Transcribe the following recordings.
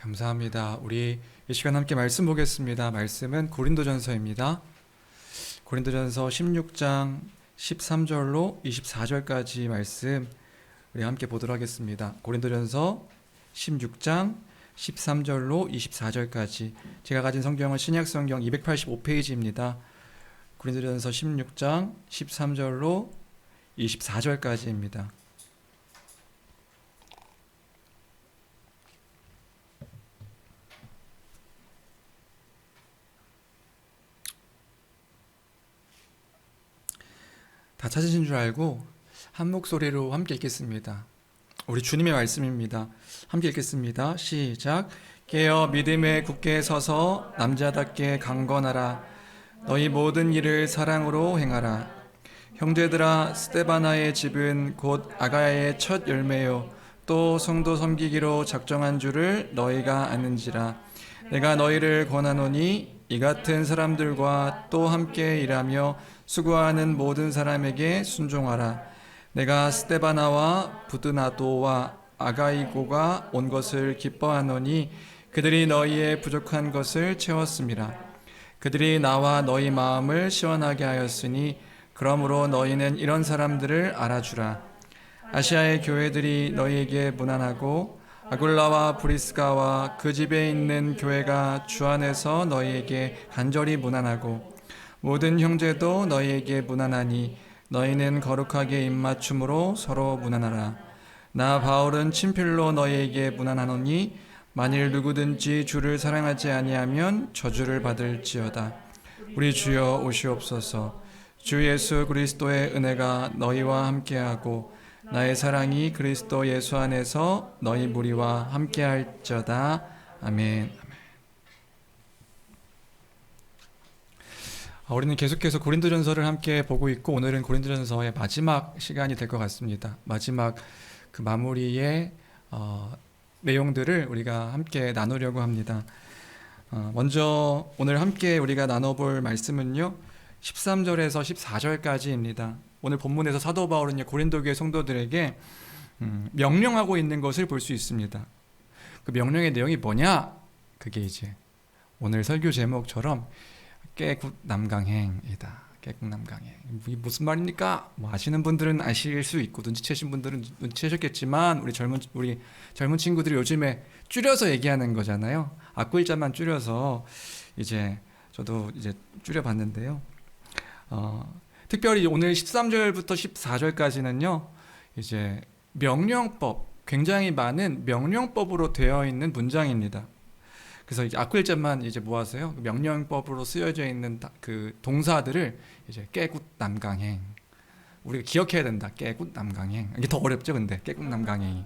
감사합니다. 우리 이 시간 함께 말씀 보겠습니다. 말씀은 고린도전서입니다. 고린도전서 16장 13절로 24절까지 말씀 우리 함께 보도록 하겠습니다. 고린도전서 16장 13절로 24절까지 제가 가진 성경은 신약성경 285페이지입니다. 고린도전서 16장 13절로 24절까지입니다. 다 찾으신 줄 알고 한 목소리로 함께 읽겠습니다. 우리 주님의 말씀입니다. 함께 읽겠습니다. 시작. 깨어 믿음에 굳게 서서 남자답게 강건하라. 너희 모든 일을 사랑으로 행하라. 형제들아, 스데바나의 집은 곧 아가야의 첫 열매요 또 성도 섬기기로 작정한 줄을 너희가 아는지라. 내가 너희를 권하노니 이 같은 사람들과 또 함께 일하며 수고하는 모든 사람에게 순종하라. 내가 스데바나와 부드나도와 아가이고가 온 것을 기뻐하노니 그들이 너희의 부족한 것을 채웠음이라. 그들이 나와 너희 마음을 시원하게 하였으니 그러므로 너희는 이런 사람들을 알아주라. 아시아의 교회들이 너희에게 무난하고 아굴라와 브리스가와 그 집에 있는 교회가 주 안에서 너희에게 간절히 무난하고 모든 형제도 너희에게 무난하니 너희는 거룩하게 입맞춤으로 서로 무난하라. 나 바울은 친필로 너희에게 무난하노니 만일 누구든지 주를 사랑하지 아니하면 저주를 받을지어다. 우리 주여 오시옵소서. 주 예수 그리스도의 은혜가 너희와 함께하고 나의 사랑이 그리스도 예수 안에서 너희 무리와 함께할지어다. 아멘. 우리는 계속해서 고린도전서를 함께 보고 있고 오늘은 고린도전서의 마지막 시간이 될 것 같습니다. 마지막 그 마무리의 내용들을 우리가 함께 나누려고 합니다. 먼저 오늘 함께 우리가 나눠볼 말씀은요 13절에서 14절까지입니다. 오늘 본문에서 사도 바울은 고린도 교회 성도들에게 명령하고 있는 것을 볼 수 있습니다. 그 명령의 내용이 뭐냐? 그게 이제 오늘 설교 제목처럼 깨굿남강행이다. 깨굿남강행. 이게 무슨 말입니까? 뭐 아시는 분들은 아실 수 있고 눈치채신 분들은 눈치채셨겠지만 우리 젊은 친구들이 요즘에 줄여서 얘기하는 거잖아요. 앞글자만 줄여서 이제 저도 이제 줄여봤는데요. 특별히 오늘 13절부터 14절까지는요. 이제 명령법, 굉장히 많은 명령법으로 되어 있는 문장입니다. 그래서 이제 앞글자만 이제 모아서요. 명령법으로 쓰여져 있는 그 동사들을 이제 깨굿남강행. 우리가 기억해야 된다. 깨굿남강행. 이게 더 어렵죠, 근데 깨굿남강행이.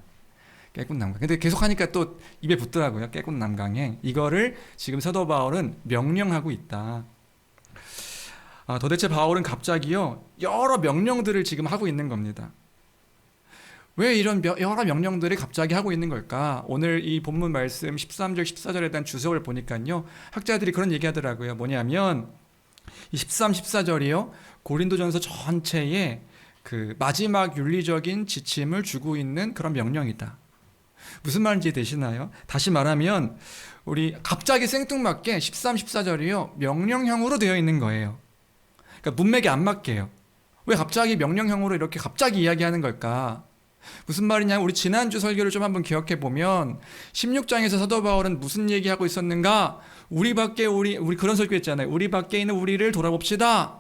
깨굿남강. 근데 계속 하니까 또 입에 붙더라고요. 깨굿남강행. 이거를 지금 사도 바울은 명령하고 있다. 도대체 바울은 갑자기요 여러 명령들을 지금 하고 있는 겁니다. 왜 이런 여러 명령들을 갑자기 하고 있는 걸까? 오늘 이 본문 말씀 13절 14절에 대한 주석을 보니까요 학자들이 그런 얘기하더라고요. 뭐냐면 이 13, 14절이요 고린도전서 전체에 그 마지막 윤리적인 지침을 주고 있는 그런 명령이다. 무슨 말인지 되시나요? 다시 말하면 우리 갑자기 생뚱맞게 13, 14절이요 명령형으로 되어 있는 거예요. 그러니까 문맥에 안 맞게요. 왜 갑자기 명령형으로 이렇게 갑자기 이야기하는 걸까? 무슨 말이냐? 우리 지난주 설교를 좀 한번 기억해 보면 16장에서 사도 바울은 무슨 얘기하고 있었는가? 우리 그런 설교 했잖아요. 우리 밖에 있는 우리를 돌아봅시다.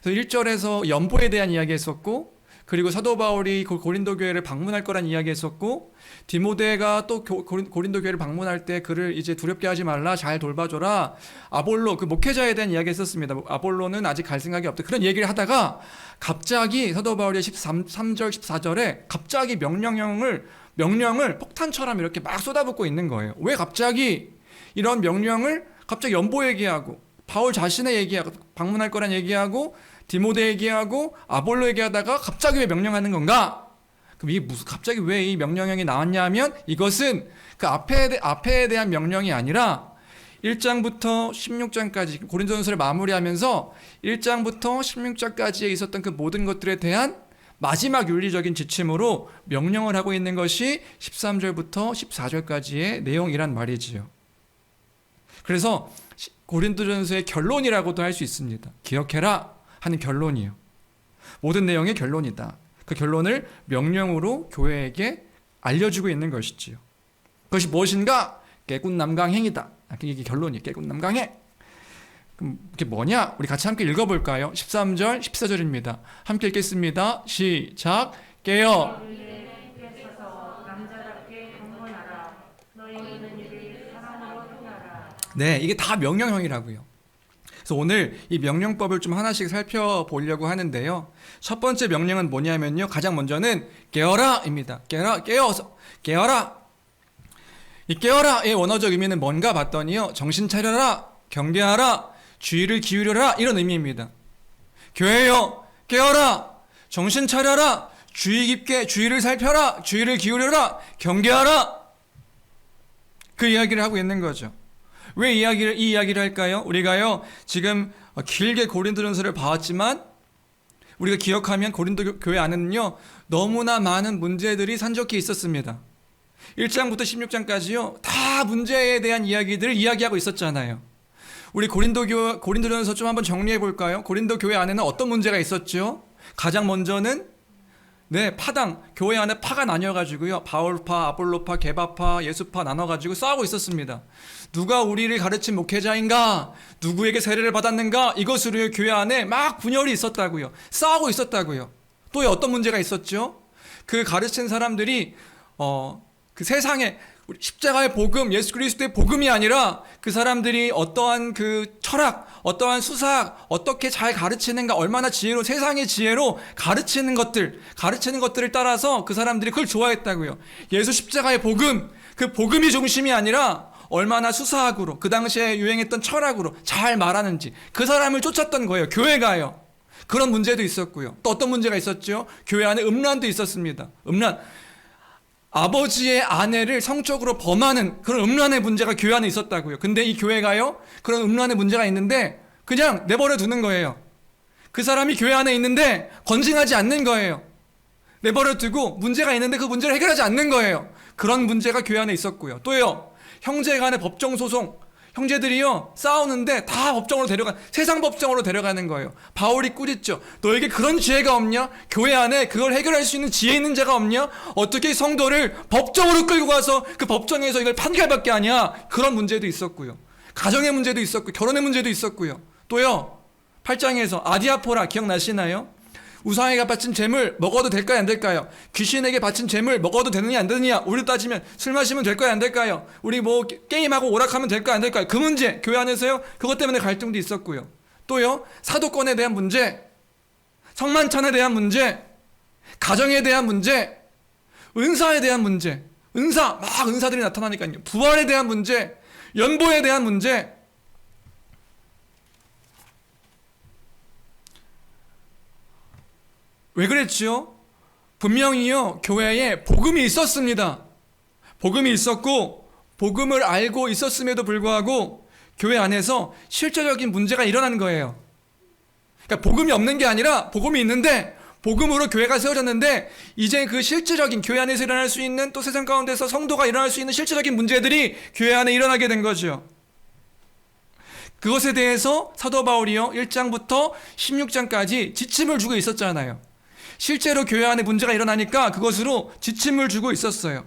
그래서 1절에서 연보에 대한 이야기 했었고 그리고 사도 바울이 고린도 교회를 방문할 거란 이야기 했었고 디모데가 또 고린도 교회를 방문할 때 그를 이제 두렵게 하지 말라, 잘 돌봐줘라. 아볼로 그 목회자에 대한 이야기 했었습니다. 아볼로는 아직 갈 생각이 없다. 그런 얘기를 하다가 갑자기 사도 바울이 13절 14절에 갑자기 명령을 폭탄처럼 이렇게 막 쏟아붓고 있는 거예요. 왜 갑자기 이런 명령을 갑자기 연보 얘기하고 바울 자신의 얘기하고 방문할 거란 얘기하고 디모데 얘기하고 아볼로 얘기하다가 갑자기 왜 명령하는 건가? 그럼 이게 갑자기 왜 이 명령형이 나왔냐 하면 이것은 그 앞에 대한 명령이 아니라 1장부터 16장까지 고린도전서를 마무리하면서 1장부터 16장까지에 있었던 그 모든 것들에 대한 마지막 윤리적인 지침으로 명령을 하고 있는 것이 13절부터 14절까지의 내용이란 말이지요. 그래서 고린도전서의 결론이라고도 할 수 있습니다. 기억해라 하는 결론이요. 모든 내용의 결론이다. 그 결론을 명령으로 교회에게 알려주고 있는 것이지요. 그것이 무엇인가? 깨군남강행이다. 이게 결론이에요. 깨군남강행. 그럼 이게 뭐냐? 우리 같이 함께 읽어볼까요? 13절, 14절입니다. 함께 읽겠습니다. 시작. 깨어. 네, 이게 다 명령형이라고요. 그래서 오늘 이 명령법을 좀 하나씩 살펴보려고 하는데요. 첫 번째 명령은 뭐냐면요. 가장 먼저는 깨어라입니다. 깨어서 깨어라. 이 깨어라의 원어적 의미는 뭔가 봤더니요. 정신 차려라, 경계하라, 주의를 기울여라 이런 의미입니다. 교회여 깨어라, 정신 차려라, 주의 깊게 주의를 살펴라, 주의를 기울여라, 경계하라. 그 이야기를 하고 있는 거죠. 왜 이 이야기를 할까요? 우리가요 지금 길게 고린도전서를 봐왔지만 우리가 기억하면 고린도 교회 안에는요 너무나 많은 문제들이 산적해 있었습니다. 1장부터 16장까지요 다 문제에 대한 이야기들을 이야기하고 있었잖아요. 우리 고린도전서 좀 한번 정리해 볼까요? 고린도 교회 안에는 어떤 문제가 있었죠? 가장 먼저는 파당, 교회 안에 파가 나뉘어가지고요 바울파, 아볼로파, 게바파, 예수파 나눠가지고 싸우고 있었습니다. 누가 우리를 가르친 목회자인가? 누구에게 세례를 받았는가? 이것으로 교회 안에 막 분열이 있었다고요. 싸우고 있었다고요. 또 어떤 문제가 있었죠? 그 가르친 사람들이 그 세상에 십자가의 복음, 예수 그리스도의 복음이 아니라 그 사람들이 어떠한 그 철학, 어떠한 수사학, 어떻게 잘 가르치는가, 얼마나 지혜로, 세상의 지혜로 가르치는 것들을 따라서 그 사람들이 그걸 좋아했다고요. 예수 십자가의 복음, 그 복음이 중심이 아니라 얼마나 수사학으로, 그 당시에 유행했던 철학으로 잘 말하는지 그 사람을 쫓았던 거예요. 교회가요. 그런 문제도 있었고요. 또 어떤 문제가 있었죠? 교회 안에 음란도 있었습니다. 음란. 아버지의 아내를 성적으로 범하는 그런 음란의 문제가 교회 안에 있었다고요. 근데 이 교회가요 그런 음란의 문제가 있는데 그냥 내버려 두는 거예요. 그 사람이 교회 안에 있는데 건징하지 않는 거예요. 내버려 두고 문제가 있는데 그 문제를 해결하지 않는 거예요. 그런 문제가 교회 안에 있었고요. 또요 형제 간의 법정 소송, 형제들이요 싸우는데 다 법정으로 세상 법정으로 데려가는 거예요. 바울이 꾸짖죠. 너에게 그런 지혜가 없냐? 교회 안에 그걸 해결할 수 있는 지혜 있는 자가 없냐? 어떻게 성도를 법정으로 끌고 가서 그 법정에서 이걸 판결받게 하냐? 그런 문제도 있었고요. 가정의 문제도 있었고 결혼의 문제도 있었고요. 또요 8장에서 아디아포라 기억나시나요? 우상에게 바친 재물 먹어도 될까요 안 될까요? 귀신에게 바친 재물 먹어도 되느냐 안 되느냐? 우리 따지면 술 마시면 될까요 안 될까요? 우리 뭐 게임하고 오락하면 될까요 안 될까요? 그 문제 교회 안에서요 그것 때문에 갈등도 있었고요. 또요 사도권에 대한 문제, 성만찬에 대한 문제, 가정에 대한 문제, 은사에 대한 문제, 은사들이 나타나니까요. 부활에 대한 문제, 연보에 대한 문제. 왜 그랬지요? 분명히요 교회에 복음이 있었습니다. 복음이 있었고 복음을 알고 있었음에도 불구하고 교회 안에서 실제적인 문제가 일어난 거예요. 그러니까 복음이 없는 게 아니라 복음이 있는데 복음으로 교회가 세워졌는데 이제 그 실질적인 교회 안에서 일어날 수 있는 또 세상 가운데서 성도가 일어날 수 있는 실질적인 문제들이 교회 안에 일어나게 된 거죠. 그것에 대해서 사도 바울이요 1장부터 16장까지 지침을 주고 있었잖아요. 실제로 교회 안에 문제가 일어나니까 그것으로 지침을 주고 있었어요.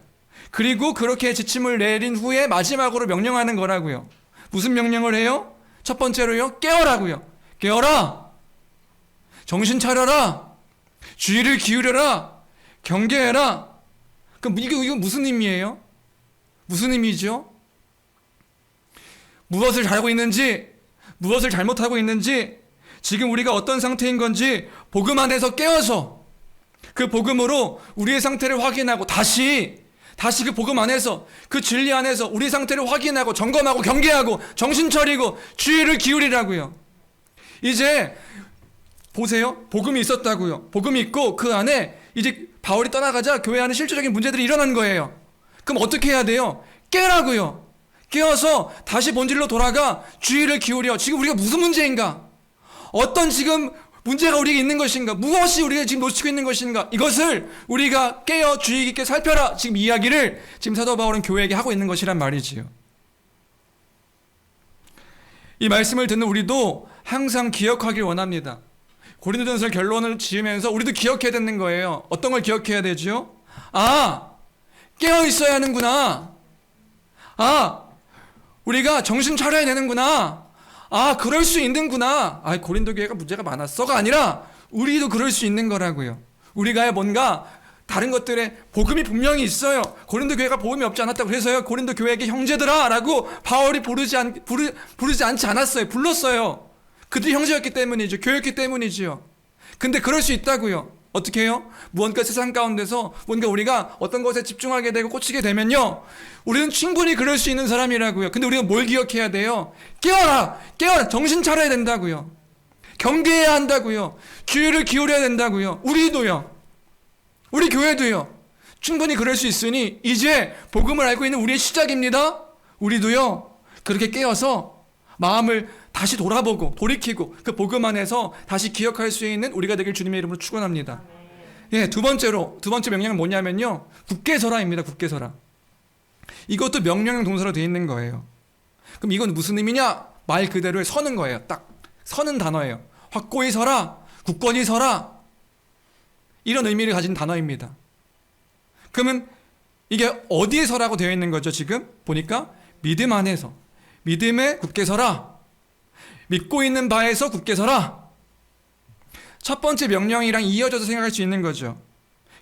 그리고 그렇게 지침을 내린 후에 마지막으로 명령하는 거라고요. 무슨 명령을 해요? 첫 번째로요 깨어라고요. 깨어라, 정신 차려라, 주의를 기울여라, 경계해라. 그럼 이거 무슨 의미예요? 무슨 의미죠? 무엇을 잘하고 있는지, 무엇을 잘못하고 있는지, 지금 우리가 어떤 상태인 건지 복음 안에서 깨어서 그 복음으로 우리의 상태를 확인하고 다시 그 복음 안에서 그 진리 안에서 우리 상태를 확인하고 점검하고 경계하고 정신 차리고 주의를 기울이라고요. 이제 보세요. 복음이 있었다고요. 복음이 있고 그 안에 이제 바울이 떠나가자 교회 안에 실질적인 문제들이 일어난 거예요. 그럼 어떻게 해야 돼요? 깨라고요. 깨어서 다시 본질로 돌아가 주의를 기울여. 지금 우리가 무슨 문제인가? 어떤 지금 문제가 우리에게 있는 것인가? 무엇이 우리가 지금 놓치고 있는 것인가? 이것을 우리가 깨어 주의 깊게 살펴라. 지금 이야기를 지금 사도 바울은 교회에게 하고 있는 것이란 말이지요. 이 말씀을 듣는 우리도 항상 기억하길 원합니다. 고린도전서 결론을 지으면서 우리도 기억해야 되는 거예요. 어떤 걸 기억해야 되죠? 깨어 있어야 하는구나. 우리가 정신 차려야 되는구나. 그럴 수 있는구나. 고린도 교회가 문제가 많았어가 아니라 우리도 그럴 수 있는 거라고요. 우리가 뭔가 다른 것들에 복음이 분명히 있어요. 고린도 교회가 복음이 없지 않았다고 해서요. 고린도 교회에게 형제들아 라고 바울이 부르지 않지 않았어요. 불렀어요. 그들이 형제였기 때문이죠. 교회였기 때문이지요. 근데 그럴 수 있다고요. 어떻게 해요? 무언가 세상 가운데서 뭔가 우리가 어떤 것에 집중하게 되고 꽂히게 되면요, 우리는 충분히 그럴 수 있는 사람이라고요. 근데 우리가 뭘 기억해야 돼요? 깨어라! 정신 차려야 된다고요. 경계해야 한다고요. 귀를 기울여야 된다고요. 우리도요. 우리 교회도요. 충분히 그럴 수 있으니 이제 복음을 알고 있는 우리의 시작입니다. 우리도요, 그렇게 깨어서 마음을 다시 돌아보고 돌이키고 그 복음 안에서 다시 기억할 수 있는 우리가 되길 주님의 이름으로 축원합니다. 두 번째 명령은 뭐냐면요, 굳게 서라입니다. 굳게 서라. 이것도 명령형 동사로 되어 있는 거예요. 그럼 이건 무슨 의미냐? 말 그대로 서는 거예요. 딱 서는 단어예요. 확고히 서라, 굳건히 서라, 이런 의미를 가진 단어입니다. 그러면 이게 어디에 서라고 되어 있는 거죠? 지금 보니까 믿음 안에서, 믿음에 굳게 서라, 믿고 있는 바에서 굳게 서라. 첫 번째 명령이랑 이어져서 생각할 수 있는 거죠.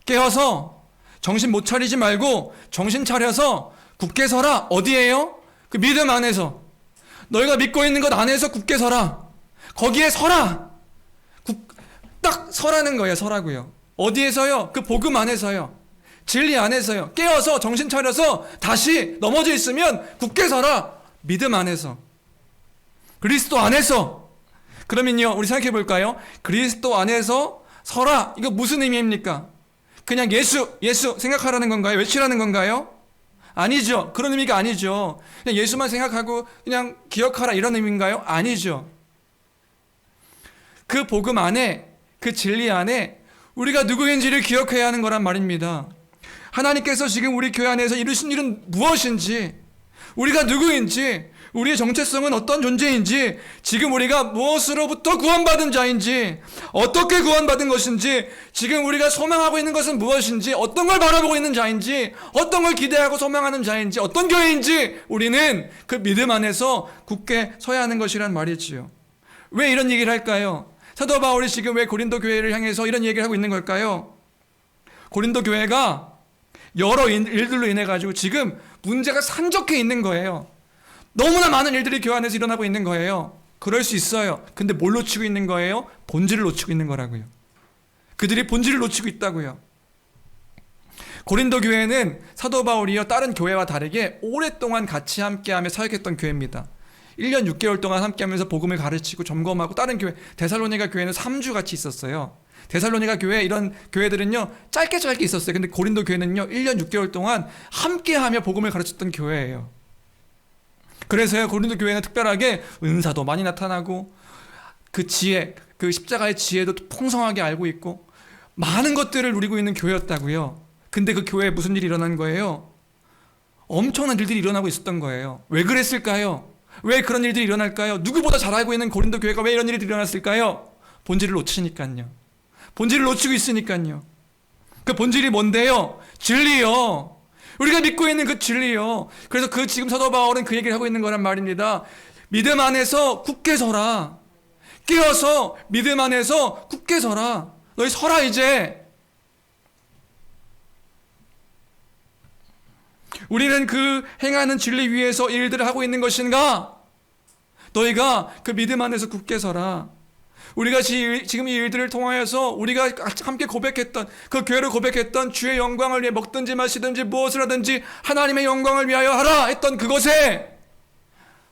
깨어서 정신 못 차리지 말고 정신 차려서 굳게 서라. 어디에요? 그 믿음 안에서, 너희가 믿고 있는 것 안에서 굳게 서라. 거기에 서라. 딱 서라는 거예요. 서라고요. 어디에서요? 그 복음 안에서요. 진리 안에서요. 깨어서 정신 차려서 다시 넘어져 있으면 굳게 서라. 믿음 안에서, 그리스도 안에서. 그러면요, 우리 생각해 볼까요? 그리스도 안에서 서라. 이거 무슨 의미입니까? 그냥 예수 생각하라는 건가요? 외치라는 건가요? 아니죠. 그런 의미가 아니죠. 그냥 예수만 생각하고 그냥 기억하라 이런 의미인가요? 아니죠. 그 복음 안에, 그 진리 안에 우리가 누구인지를 기억해야 하는 거란 말입니다. 하나님께서 지금 우리 교회 안에서 이루신 일은 무엇인지, 우리가 누구인지, 우리의 정체성은 어떤 존재인지, 지금 우리가 무엇으로부터 구원받은 자인지, 어떻게 구원받은 것인지, 지금 우리가 소망하고 있는 것은 무엇인지, 어떤 걸 바라보고 있는 자인지, 어떤 걸 기대하고 소망하는 자인지, 어떤 교회인지, 우리는 그 믿음 안에서 굳게 서야 하는 것이란 말이지요. 왜 이런 얘기를 할까요? 사도 바울이 지금 왜 고린도 교회를 향해서 이런 얘기를 하고 있는 걸까요? 고린도 교회가 여러 일들로 인해 가지고 지금 문제가 산적해 있는 거예요. 너무나 많은 일들이 교회 안에서 일어나고 있는 거예요. 그럴 수 있어요. 근데 뭘 놓치고 있는 거예요? 본질을 놓치고 있는 거라고요. 그들이 본질을 놓치고 있다고요. 고린도 교회는 사도 바울이요, 다른 교회와 다르게 오랫동안 같이 함께하며 사역했던 교회입니다. 1년 6개월 동안 함께하면서 복음을 가르치고 점검하고, 다른 교회 데살로니가 교회는 3주 같이 있었어요. 데살로니가 교회, 이런 교회들은요 짧게 있었어요. 근데 고린도 교회는요 1년 6개월 동안 함께하며 복음을 가르쳤던 교회예요. 그래서요 고린도 교회는 특별하게 은사도 많이 나타나고, 그 지혜, 그 십자가의 지혜도 풍성하게 알고 있고, 많은 것들을 누리고 있는 교회였다고요. 근데 그 교회에 무슨 일이 일어난 거예요? 엄청난 일들이 일어나고 있었던 거예요. 왜 그랬을까요? 왜 그런 일들이 일어날까요? 누구보다 잘 알고 있는 고린도 교회가 왜 이런 일이 일어났을까요? 본질을 놓치니까요. 본질을 놓치고 있으니까요. 그 본질이 뭔데요? 진리요. 우리가 믿고 있는 그 진리요. 그래서 그 지금 사도 바울은 그 얘기를 하고 있는 거란 말입니다. 믿음 안에서 굳게 서라. 깨어서 믿음 안에서 굳게 서라. 너희 서라 이제. 우리는 그 행하는 진리 위에서 일들을 하고 있는 것인가? 너희가 그 믿음 안에서 굳게 서라. 우리가 지금 이 일들을 통하여서 우리가 함께 고백했던, 그 교회를 고백했던 주의 영광을 위해 먹든지 마시든지 무엇을 하든지 하나님의 영광을 위하여 하라 했던 그것에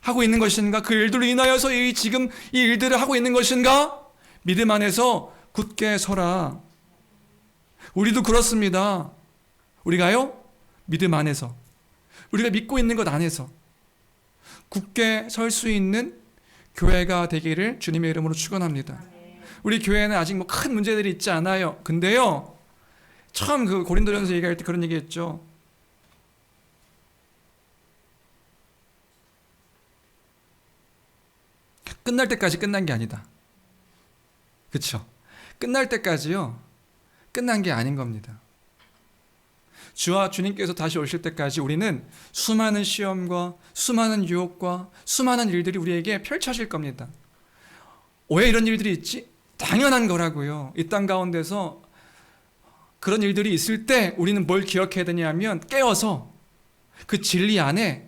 하고 있는 것인가? 그 일들로 인하여서 지금 이 일들을 하고 있는 것인가? 믿음 안에서 굳게 서라. 우리도 그렇습니다. 우리가요, 믿음 안에서, 우리가 믿고 있는 것 안에서 굳게 설 수 있는 교회가 되기를 주님의 이름으로 축원합니다. 우리 교회는 아직 뭐 큰 문제들이 있지 않아요. 근데요, 처음 그 고린도전서 얘기할 때 그런 얘기했죠. 끝날 때까지 끝난 게 아니다. 그렇죠? 끝날 때까지요, 끝난 게 아닌 겁니다. 주와 주님께서 다시 오실 때까지 우리는 수많은 시험과 수많은 유혹과 수많은 일들이 우리에게 펼쳐질 겁니다. 왜 이런 일들이 있지? 당연한 거라고요. 이 땅 가운데서 그런 일들이 있을 때 우리는 뭘 기억해야 되냐면, 깨어서 그 진리 안에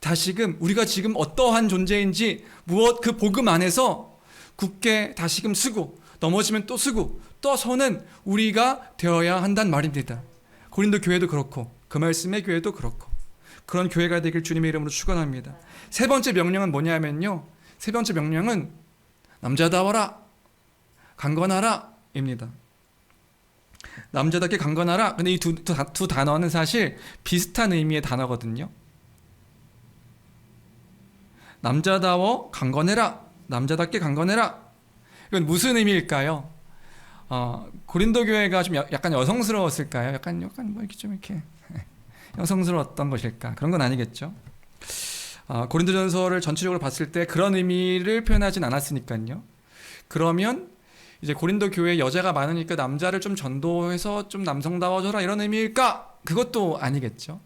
다시금 우리가 지금 어떠한 존재인지 무엇 그 복음 안에서 굳게 다시금 쓰고, 넘어지면 또 쓰고 또 서는 우리가 되어야 한단 말입니다. 고린도 교회도 그렇고 그 말씀의 교회도 그렇고 그런 교회가 되길 주님의 이름으로 축원합니다. 세 번째 명령은 뭐냐면요, 세 번째 명령은 남자다워라, 강건하라 입니다. 남자답게 강건하라. 근데 이 두 단어는 사실 비슷한 의미의 단어거든요. 남자다워 강건해라, 남자답게 강건해라. 이건 무슨 의미일까요? 고린도 교회가 좀 약간 여성스러웠을까요? 약간 뭐 이렇게 좀 이렇게 여성스러웠던 것일까? 그런 건 아니겠죠. 고린도전서를 전체적으로 봤을 때 그런 의미를 표현하진 않았으니까요. 그러면 이제 고린도 교회에 여자가 많으니까 남자를 좀 전도해서 좀 남성다워져라 이런 의미일까? 그것도 아니겠죠.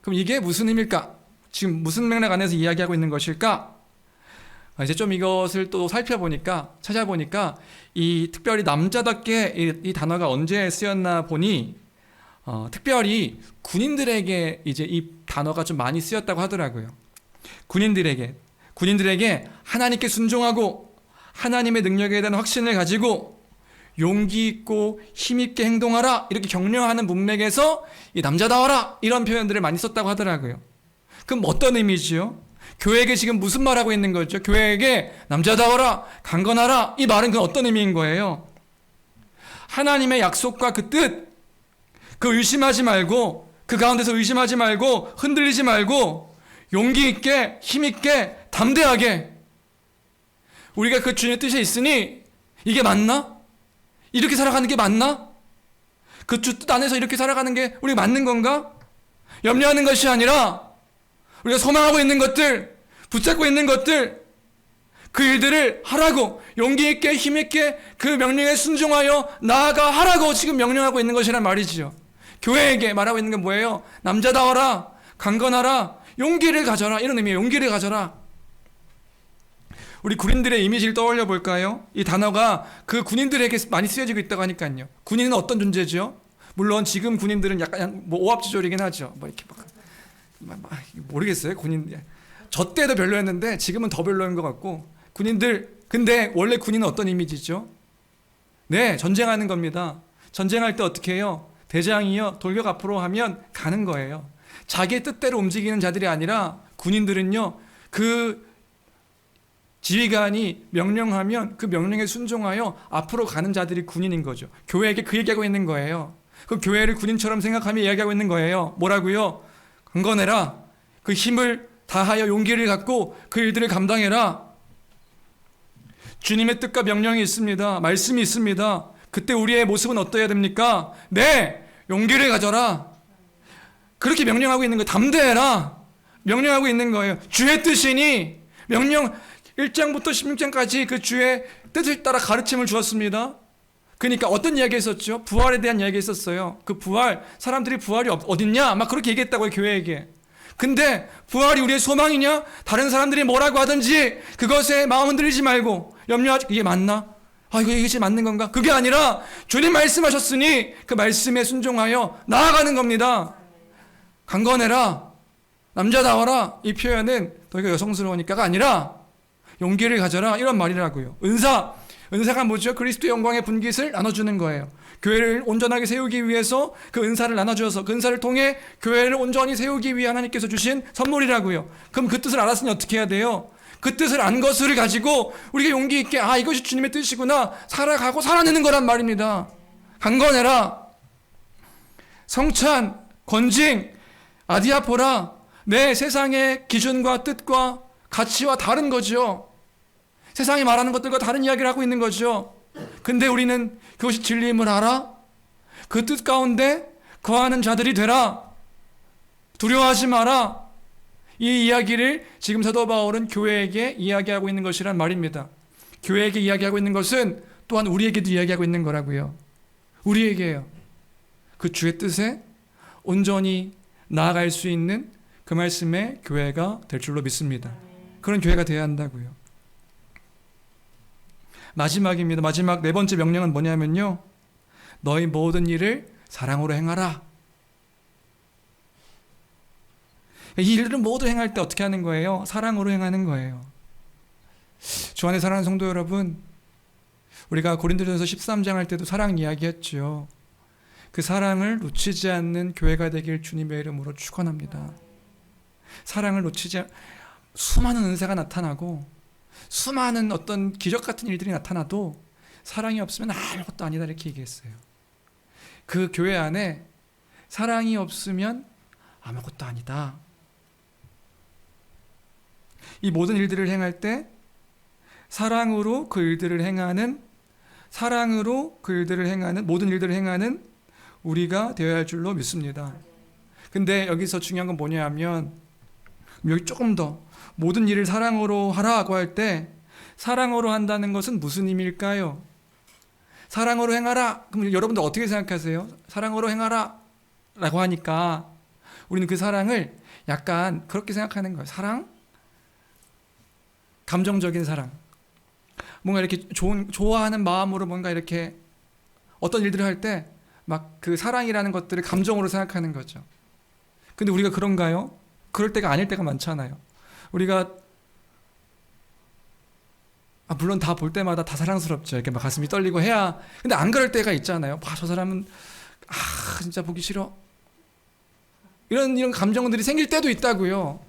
그럼 이게 무슨 의미일까? 지금 무슨 맥락 안에서 이야기하고 있는 것일까? 이제 좀 이것을 또 살펴보니까, 찾아보니까 이 특별히 남자답게 이 단어가 언제 쓰였나 보니 특별히 군인들에게 이제 이 단어가 좀 많이 쓰였다고 하더라고요. 군인들에게 하나님께 순종하고 하나님의 능력에 대한 확신을 가지고 용기 있고 힘 있게 행동하라 이렇게 격려하는 문맥에서 이 남자다워라 이런 표현들을 많이 썼다고 하더라고요. 그럼 어떤 의미지요? 교회에게 지금 무슨 말하고 있는 거죠? 교회에게 남자다워라, 강건하라 이 말은 그 어떤 의미인 거예요? 하나님의 약속과 그 뜻, 그 의심하지 말고, 그 가운데서 의심하지 말고 흔들리지 말고 용기 있게 힘 있게 담대하게, 우리가 그 주님의 뜻에 있으니 이게 맞나? 이렇게 살아가는 게 맞나? 그 주 뜻 안에서 이렇게 살아가는 게 우리가 맞는 건가? 염려하는 것이 아니라 우리가 소망하고 있는 것들, 붙잡고 있는 것들, 그 일들을 하라고, 용기 있게 힘 있게 그 명령에 순종하여 나아가 하라고 지금 명령하고 있는 것이란 말이지요. 교회에게 말하고 있는 게 뭐예요? 남자다워라, 강건하라, 용기를 가져라 이런 의미예요. 용기를 가져라. 우리 군인들의 이미지를 떠올려 볼까요? 이 단어가 그 군인들에게 많이 쓰여지고 있다고 하니까요. 군인은 어떤 존재죠? 물론 지금 군인들은 약간 뭐 오합지졸이긴 하죠. 뭐 이렇게 모르겠어요. 군인 저 때도 별로였는데 지금은 더 별로인 것 같고, 군인들, 근데 원래 군인은 어떤 이미지죠? 네, 전쟁하는 겁니다. 전쟁할 때 어떻게 해요? 대장이요 돌격 앞으로 하면 가는 거예요. 자기 뜻대로 움직이는 자들이 아니라 군인들은요, 그 지휘관이 명령하면 그 명령에 순종하여 앞으로 가는 자들이 군인인 거죠. 교회에게 그 얘기하고 있는 거예요. 그 교회를 군인처럼 생각하며 이야기하고 있는 거예요. 뭐라고요? 강건해라. 그 힘을 다하여 용기를 갖고 그 일들을 감당해라. 주님의 뜻과 명령이 있습니다. 말씀이 있습니다. 그때 우리의 모습은 어떠해야 됩니까? 네, 용기를 가져라. 그렇게 명령하고 있는 거예요. 담대해라. 명령하고 있는 거예요. 주의 뜻이니 명령 1장부터 16장까지 그 주의 뜻을 따라 가르침을 주었습니다. 그러니까 어떤 이야기 했었죠? 부활에 대한 이야기 했었어요. 그 부활, 사람들이 부활이 어딨냐? 막 그렇게 얘기했다고요, 교회에게. 근데 부활이 우리의 소망이냐? 다른 사람들이 뭐라고 하든지 그것에 마음 흔들리지 말고 염려하지, 이게 맞나? 이게 맞는 건가? 그게 아니라 주님 말씀하셨으니 그 말씀에 순종하여 나아가는 겁니다. 강건해라, 남자다워라. 이 표현은 더 여성스러우니까가 아니라 용기를 가져라 이런 말이라고요. 은사가 뭐죠? 그리스도의 영광의 분깃을 나눠주는 거예요. 교회를 온전하게 세우기 위해서 그 은사를 나눠주어서 그 은사를 통해 교회를 온전히 세우기 위해 하나님께서 주신 선물이라고요. 그럼 그 뜻을 알았으니 어떻게 해야 돼요? 그 뜻을 안 것을 가지고 우리가 용기 있게 이것이 주님의 뜻이구나 살아가고 살아내는 거란 말입니다. 강건해라, 성찬, 권징, 아디아포라, 내 세상의 기준과 뜻과 가치와 다른 거죠. 세상이 말하는 것들과 다른 이야기를 하고 있는 거죠. 근데 우리는 그것이 진리임을 알아? 그 뜻 가운데 거하는 자들이 되라. 두려워하지 마라. 이 이야기를 지금 사도 바울은 교회에게 이야기하고 있는 것이란 말입니다. 교회에게 이야기하고 있는 것은 또한 우리에게도 이야기하고 있는 거라고요. 우리에게요. 그 주의 뜻에 온전히 나아갈 수 있는 그 말씀의 교회가 될 줄로 믿습니다. 그런 교회가 되어야 한다고요. 마지막입니다. 마지막 네 번째 명령은 뭐냐면요. 너희 모든 일을 사랑으로 행하라. 이 일들은 모두 행할 때 어떻게 하는 거예요? 사랑으로 행하는 거예요. 주 안에 사랑하는 성도 여러분, 우리가 고린도전서 13장 할 때도 사랑 이야기했죠. 그 사랑을 놓치지 않는 교회가 되길 주님의 이름으로 축원합니다. 사랑을 놓치지 수많은 은사가 나타나고 수많은 어떤 기적 같은 일들이 나타나도 사랑이 없으면 아무것도 아니다 이렇게 얘기했어요. 그 교회 안에 사랑이 없으면 아무것도 아니다. 이 모든 일들을 행할 때 사랑으로 그 일들을 행하는 모든 일들을 행하는 우리가 되어야 할 줄로 믿습니다. 근데 여기서 중요한 건 뭐냐면 여기 조금 더 모든 일을 사랑으로 하라고 할 때 사랑으로 한다는 것은 무슨 의미일까요? 사랑으로 행하라. 그럼 여러분들 어떻게 생각하세요? 사랑으로 행하라 라고 하니까 우리는 그 사랑을 약간 그렇게 생각하는 거예요. 사랑? 감정적인 사랑. 뭔가 이렇게 좋아하는 마음으로 뭔가 이렇게 어떤 일들을 할 때 막 그 사랑이라는 것들을 감정으로 생각하는 거죠. 근데 우리가 그런가요? 그럴 때가 아닐 때가 많잖아요. 우리가 물론 다 볼 때마다 다 사랑스럽죠. 이렇게 막 가슴이 떨리고 해야. 근데 안 그럴 때가 있잖아요. 저 사람은 진짜 보기 싫어. 이런 감정들이 생길 때도 있다고요.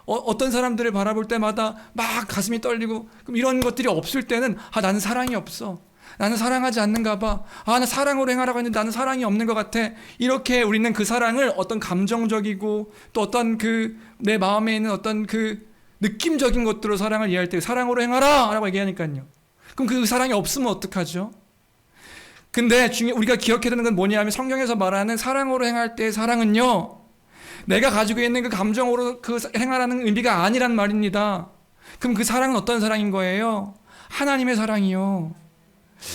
어떤 사람들을 바라볼 때마다 막 가슴이 떨리고 그럼 이런 것들이 없을 때는 나는 사랑이 없어. 나는 사랑하지 않는가 봐. 나 사랑으로 행하라고 했는데 나는 사랑이 없는 것 같아. 이렇게 우리는 그 사랑을 어떤 감정적이고 또 어떤 내 마음에 있는 어떤 느낌적인 것들로 사랑을 이해할 때 사랑으로 행하라 라고 얘기하니까요. 그럼 그 사랑이 없으면 어떡하죠? 근데 우리가 기억해야 되는 건 뭐냐면 성경에서 말하는 사랑으로 행할 때의 사랑은요. 내가 가지고 있는 그 감정으로 행하라는 의미가 아니란 말입니다. 그럼 그 사랑은 어떤 사랑인 거예요? 하나님의 사랑이요.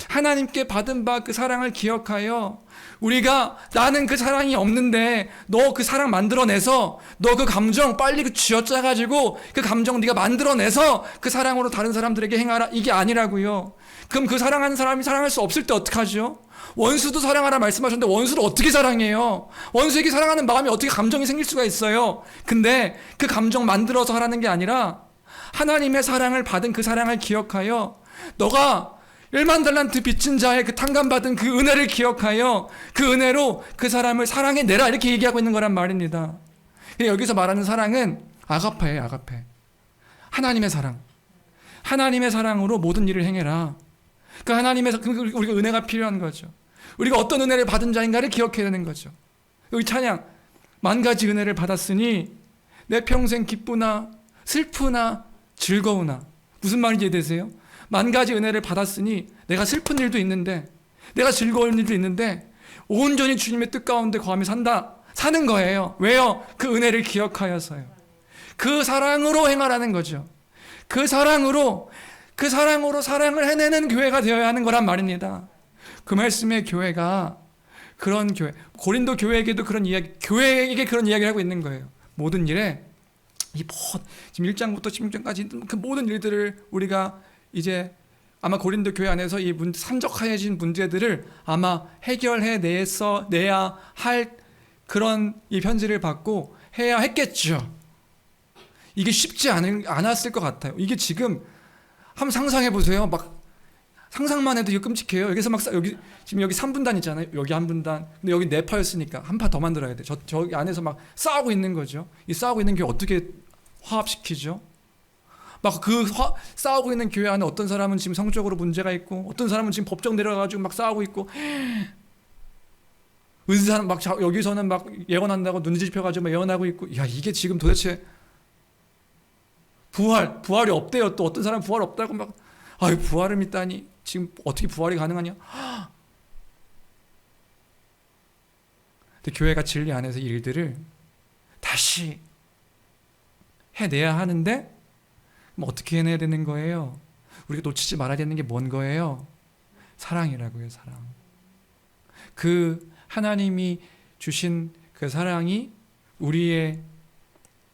하나님께 받은 바 그 사랑을 기억하여 우리가 나는 그 사랑이 없는데 너 그 사랑 만들어내서 너 그 감정 빨리 쥐어짜가지고 그 감정 네가 만들어내서 그 사랑으로 다른 사람들에게 행하라 이게 아니라고요. 그럼 그 사랑하는 사람이 사랑할 수 없을 때 어떡하죠? 원수도 사랑하라 말씀하셨는데 원수를 어떻게 사랑해요? 원수에게 사랑하는 마음이 어떻게 감정이 생길 수가 있어요? 근데 그 감정 만들어서 하라는 게 아니라 하나님의 사랑을 받은 그 사랑을 기억하여 너가 1만 달란트 빚진 자의 그 탕감받은 그 은혜를 기억하여 그 은혜로 그 사람을 사랑해내라 이렇게 얘기하고 있는 거란 말입니다. 여기서 말하는 사랑은 아가페예요. 아가페. 하나님의 사랑. 하나님의 사랑으로 모든 일을 행해라. 그 우리가 은혜가 필요한 거죠. 우리가 어떤 은혜를 받은 자인가를 기억해야 되는 거죠. 여기 찬양 10,000가지 은혜를 받았으니 내 평생 기쁘나 슬프나 즐거우나 무슨 말인지 이해되세요? 10,000가지 은혜를 받았으니 내가 슬픈 일도 있는데 내가 즐거운 일도 있는데 온전히 주님의 뜻 가운데 거하며 사는 거예요. 왜요? 그 은혜를 기억하여서요. 그 사랑으로 행하라는 거죠. 그 사랑으로 사랑을 해내는 교회가 되어야 하는 거란 말입니다. 그 말씀의 교회가 그런 교회, 고린도 교회에게도 교회에게 그런 이야기를 하고 있는 거예요. 모든 일에 지금 1장부터 16장까지 그 모든 일들을 우리가 이제 아마 고린도 교회 안에서 이 산적하여진 문제들을 아마 내야 할 그런 이 편지를 받고 해야 했겠죠. 이게 쉽지 않았을 것 같아요. 이게 지금 한번 상상해 보세요. 막 상상만 해도 이거 끔찍해요. 여기서 지금 여기 3분단 있잖아요. 여기 한 분단. 근데 여기 4파였으니까 한 파 더 만들어야 돼. 저기 안에서 막 싸우고 있는 거죠. 이 싸우고 있는 교회 어떻게 화합시키죠? 막 싸우고 있는 교회 안에 어떤 사람은 지금 성적으로 문제가 있고 어떤 사람은 지금 법정 내려가지고 막 싸우고 있고 의사는 막 여기서는 막 예언한다고 눈 뒤집혀가지고 막 예언하고 있고 이게 지금 도대체 부활이 없대요. 또 어떤 사람은 부활 없다고 막 아유, 부활을 믿다니 지금 어떻게 부활이 가능하냐? 근데 교회가 진리 안에서 이 일들을 다시 해내야 하는데 뭐 어떻게 해내야 되는 거예요? 우리가 놓치지 말아야 되는 게 뭔 거예요? 사랑이라고요. 사랑. 그 하나님이 주신 그 사랑이 우리의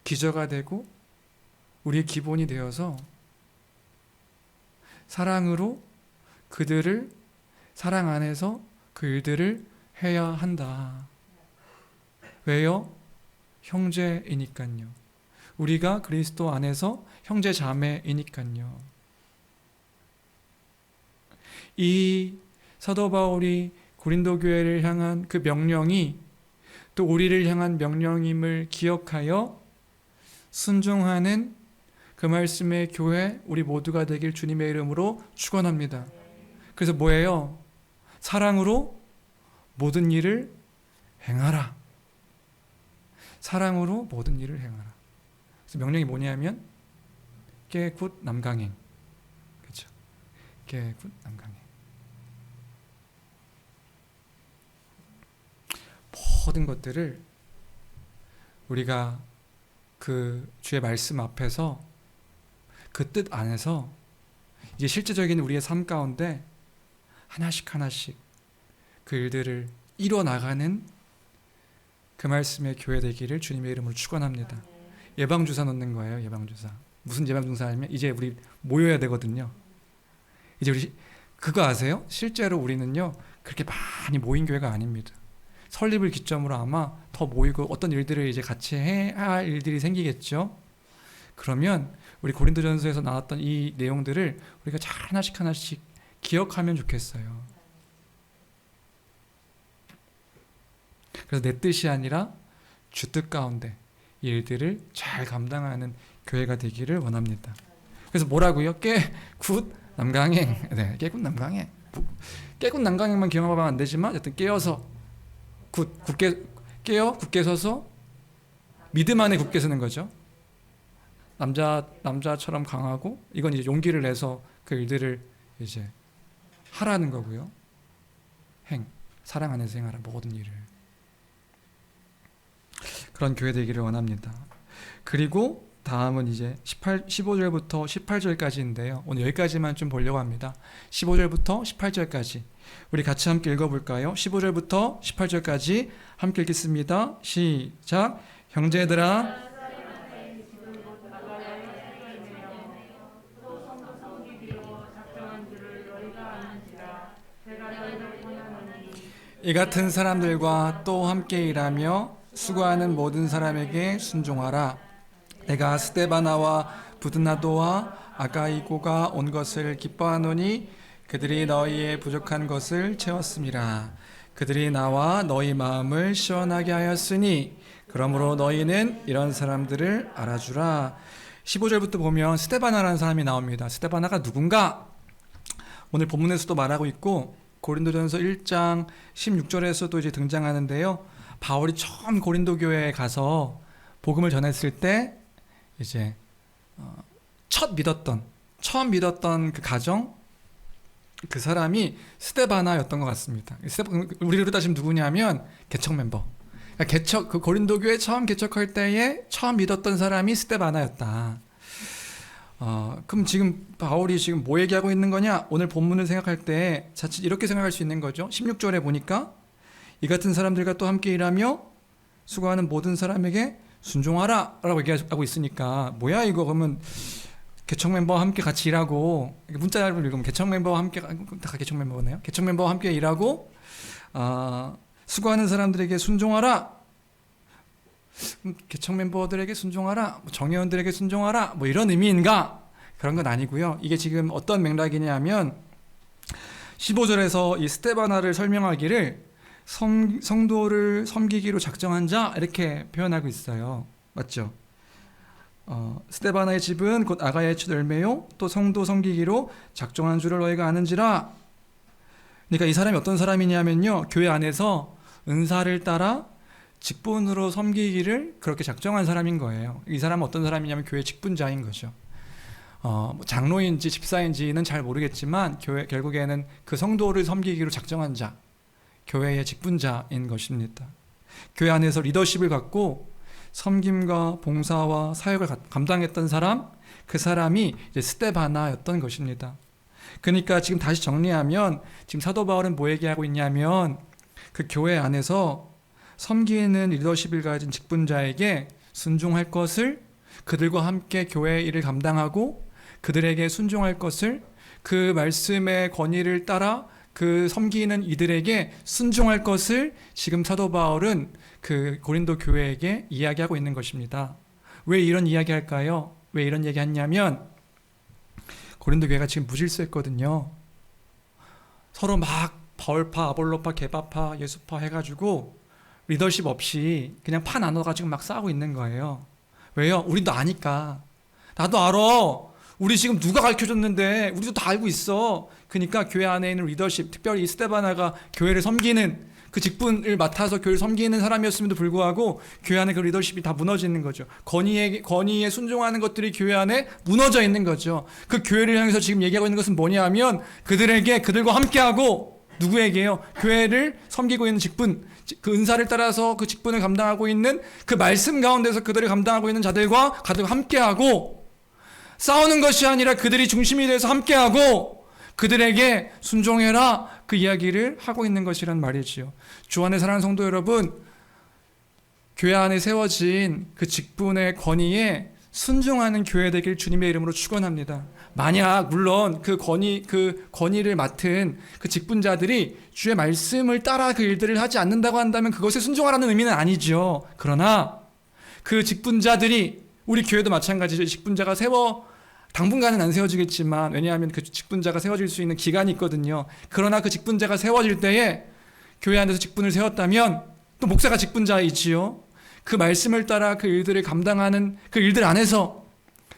기저가 되고 우리의 기본이 되어서 사랑으로 그들을, 사랑 안에서 그 일들을 해야 한다. 왜요? 형제이니까요. 우리가 그리스도 안에서 형제 자매이니까요. 이 사도 바울이 고린도 교회를 향한 그 명령이 또 우리를 향한 명령임을 기억하여 순종하는 그 말씀의 교회, 우리 모두가 되길 주님의 이름으로 축원합니다. 그래서 뭐예요? 사랑으로 모든 일을 행하라. 사랑으로 모든 일을 행하라. 그래서 명령이 뭐냐면 깨굿 남강행. 그렇죠? 깨굿 남강행. 모든 것들을 우리가 그 주의 말씀 앞에서 그 뜻 안에서 이제 실제적인 우리의 삶 가운데 하나씩 하나씩 그 일들을 이뤄 나가는 그 말씀의 교회 되기를 주님의 이름으로 축원합니다. 예방주사 놓는 거예요. 예방주사. 무슨 예방주사냐면 이제 우리 모여야 되거든요. 이제 우리 그거 아세요? 실제로 우리는요 그렇게 많이 모인 교회가 아닙니다. 설립을 기점으로 아마 더 모이고 어떤 일들을 이제 같이 해야 할 일들이 생기겠죠. 그러면 우리 고린도전서에서 나왔던 이 내용들을 우리가 잘 하나씩 하나씩 기억하면 좋겠어요. 그래서 내 뜻이 아니라 주 뜻 가운데 이 일들을 잘 감당하는 교회가 되기를 원합니다. 그래서 뭐라고요? 깨굿 남강행. 네, 깨굿 남강행. 깨굿 남강행만 기억하면 안 되지만 어쨌든 깨어서 굳게 깨어 굳게 서서 믿음 안에 굳게 서는 거죠. 남자처럼 강하고 이건 이제 용기를 내서 그 일들을 이제 하라는 거고요. 사랑 안에서 행하라 모든 일을. 그런 교회 되기를 원합니다. 그리고 다음은 이제 15절부터 18절까지인데요. 오늘 여기까지만 좀 보려고 합니다. 15절부터 18절까지 우리 같이 함께 읽어볼까요? 15절부터 18절까지 함께 읽겠습니다. 시작. 형제들아 이 같은 사람들과 또 함께 일하며 수고하는 모든 사람에게 순종하라. 내가 스데바나와 부드나도와 아가이고가 온 것을 기뻐하노니 그들이 너희의 부족한 것을 채웠음이라. 그들이 나와 너희 마음을 시원하게 하였으니 그러므로 너희는 이런 사람들을 알아주라. 15절부터 보면 스데바나라는 사람이 나옵니다. 스데바나가 누군가? 오늘 본문에서도 말하고 있고 고린도전서 1장 16절에서도 이제 등장하는데요. 바울이 처음 고린도 교회에 가서 복음을 전했을 때 이제 처음 믿었던 그 가정, 그 사람이 스데바나였던 것 같습니다. 우리로 따지면 누구냐면 개척 멤버. 그러니까 그 고린도 교회 처음 개척할 때에 처음 믿었던 사람이 스데바나였다. 그럼 지금 바울이 지금 뭐 얘기하고 있는 거냐? 오늘 본문을 생각할 때 자칫 이렇게 생각할 수 있는 거죠. 16절에 보니까 이 같은 사람들과 또 함께 일하며 수고하는 모든 사람에게 순종하라 라고 얘기하고 있으니까 뭐야 이거? 그러면 개척 멤버와 함께 같이 일하고, 문자를 읽으면 개척 멤버와 함께, 다 개척 멤버네요. 개척 멤버와 함께 일하고 수고하는 사람들에게 순종하라. 개척 멤버들에게 순종하라, 정회원들에게 순종하라, 뭐 이런 의미인가? 그런 건 아니고요. 이게 지금 어떤 맥락이냐면 15절에서 이 스데바나를 설명하기를 성도를 섬기기로 작정한 자 이렇게 표현하고 있어요. 맞죠? 스데바나의 집은 곧 아가야의 첫 열매요 또 성도 섬기기로 작정한 줄을 너희가 아는지라. 그러니까 이 사람이 어떤 사람이냐면요, 교회 안에서 은사를 따라 직분으로 섬기기를 그렇게 작정한 사람인 거예요. 이 사람은 어떤 사람이냐면 교회 직분자인 거죠. 뭐 장로인지 집사인지는 잘 모르겠지만 결국에는 그 성도를 섬기기로 작정한 자, 교회의 직분자인 것입니다. 교회 안에서 리더십을 갖고 섬김과 봉사와 사역을 감당했던 사람, 그 사람이 이제 스데바나였던 것입니다. 그러니까 지금 다시 정리하면 지금 사도 바울은 뭐 얘기하고 있냐면 그 교회 안에서 섬기는 리더십을 가진 직분자에게 순종할 것을, 그들과 함께 교회의 일을 감당하고 그들에게 순종할 것을, 그 말씀의 권위를 따라 그 섬기는 이들에게 순종할 것을 지금 사도 바울은 그 고린도 교회에게 이야기하고 있는 것입니다. 왜 이런 이야기 할까요? 왜 이런 얘기 했냐면 고린도 교회가 지금 무질서했거든요. 서로 막 바울파, 아볼로파, 게바파, 예수파 해가지고 리더십 없이 그냥 파 나눠가지고 막 싸우고 있는 거예요. 왜요? 우리도 아니까. 나도 알아. 우리 지금 누가 가르쳐줬는데 우리도 다 알고 있어. 그러니까 교회 안에 있는 리더십, 특별히 스데바나가 교회를 섬기는 그 직분을 맡아서 교회를 섬기는 사람이었음에도 불구하고 교회 안에 그 리더십이 다 무너지는 거죠. 권위에 순종하는 것들이 교회 안에 무너져 있는 거죠. 그 교회를 향해서 지금 얘기하고 있는 것은 뭐냐면 그들과 함께하고, 누구에게요? 교회를 섬기고 있는 직분, 그 은사를 따라서 그 직분을 감당하고 있는 그 말씀 가운데서 그들을 감당하고 있는 자들과 함께하고, 싸우는 것이 아니라 그들이 중심이 돼서 함께하고 그들에게 순종해라, 그 이야기를 하고 있는 것이란 말이지요. 주 안에 사랑하는 성도 여러분, 교회 안에 세워진 그 직분의 권위에 순종하는 교회 되길 주님의 이름으로 축원합니다. 만약 물론 그 권위를 맡은 그 직분자들이 주의 말씀을 따라 그 일들을 하지 않는다고 한다면 그것에 순종하라는 의미는 아니죠. 그러나 그 직분자들이, 우리 교회도 마찬가지죠. 직분자가 당분간은 안 세워지겠지만, 왜냐하면 그 직분자가 세워질 수 있는 기간이 있거든요. 그러나 그 직분자가 세워질 때에 교회 안에서 직분을 세웠다면 또 목사가 직분자이지요. 그 말씀을 따라 그 일들을 감당하는 그 일들 안에서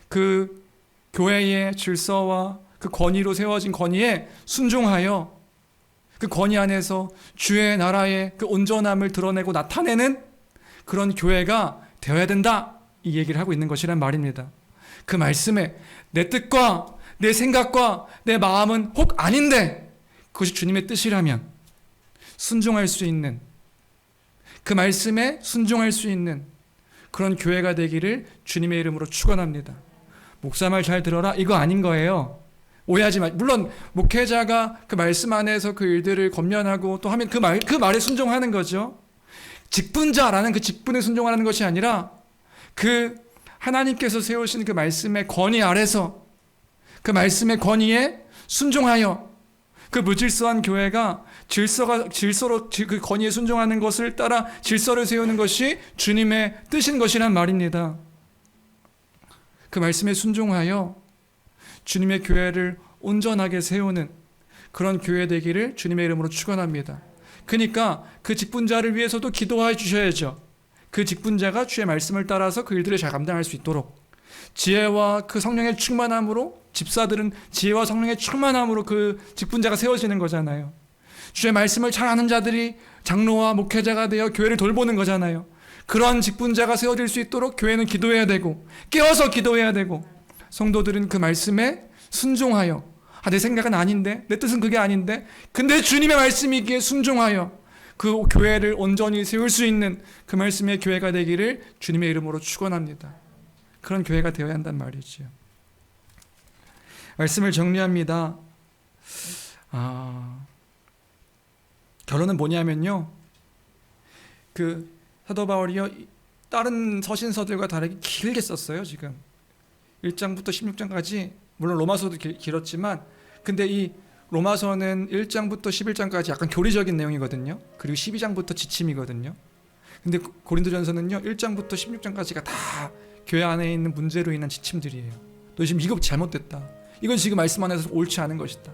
그 교회의 질서와 그 권위로 세워진 권위에 순종하여 그 권위 안에서 주의 나라의 그 온전함을 드러내고 나타내는 그런 교회가 되어야 된다, 이 얘기를 하고 있는 것이란 말입니다. 그 말씀에 내 뜻과 내 생각과 내 마음은 혹 아닌데 그것이 주님의 뜻이라면 순종할 수 있는, 그 말씀에 순종할 수 있는 그런 교회가 되기를 주님의 이름으로 축원합니다. 목사 말 잘 들어라, 이거 아닌 거예요. 오해하지 마. 물론 목회자가 그 말씀 안에서 그 일들을 권면하고 또 하면 그 말에 순종하는 거죠. 직분자라는 그 직분에 순종하는 것이 아니라 그 하나님께서 세우신 그 말씀의 권위 아래서 그 말씀의 권위에 순종하여 그 무질서한 교회가 질서로 그 권위에 순종하는 것을 따라 질서를 세우는 것이 주님의 뜻인 것이란 말입니다. 그 말씀에 순종하여 주님의 교회를 온전하게 세우는 그런 교회 되기를 주님의 이름으로 축원합니다. 그러니까 그 직분자를 위해서도 기도해 주셔야죠. 그 직분자가 주의 말씀을 따라서 그 일들을 잘 감당할 수 있도록 지혜와 그 성령의 충만함으로, 집사들은 지혜와 성령의 충만함으로 그 직분자가 세워지는 거잖아요. 주의 말씀을 잘 아는 자들이 장로와 목회자가 되어 교회를 돌보는 거잖아요. 그런 직분자가 세워질 수 있도록 교회는 기도해야 되고 깨어서 기도해야 되고, 성도들은 그 말씀에 순종하여, 내 생각은 아닌데, 내 뜻은 그게 아닌데, 근데 주님의 말씀이기에 순종하여 그 교회를 온전히 세울 수 있는 그 말씀의 교회가 되기를 주님의 이름으로 축원합니다. 그런 교회가 되어야 한단 말이지요. 말씀을 정리합니다. 결론은 뭐냐면요, 그 사도 바울이요, 다른 서신서들과 다르게 길게 썼어요. 지금 1장부터 16장까지, 물론 로마서도 길었지만, 근데 이 로마서는 1장부터 11장까지 약간 교리적인 내용이거든요. 그리고 12장부터 지침이거든요. 근데 고린도전서는요, 1장부터 16장까지가 다 교회 안에 있는 문제로 인한 지침들이에요. 너 지금 이거 잘못됐다, 이건 지금 말씀 안에서 옳지 않은 것이다.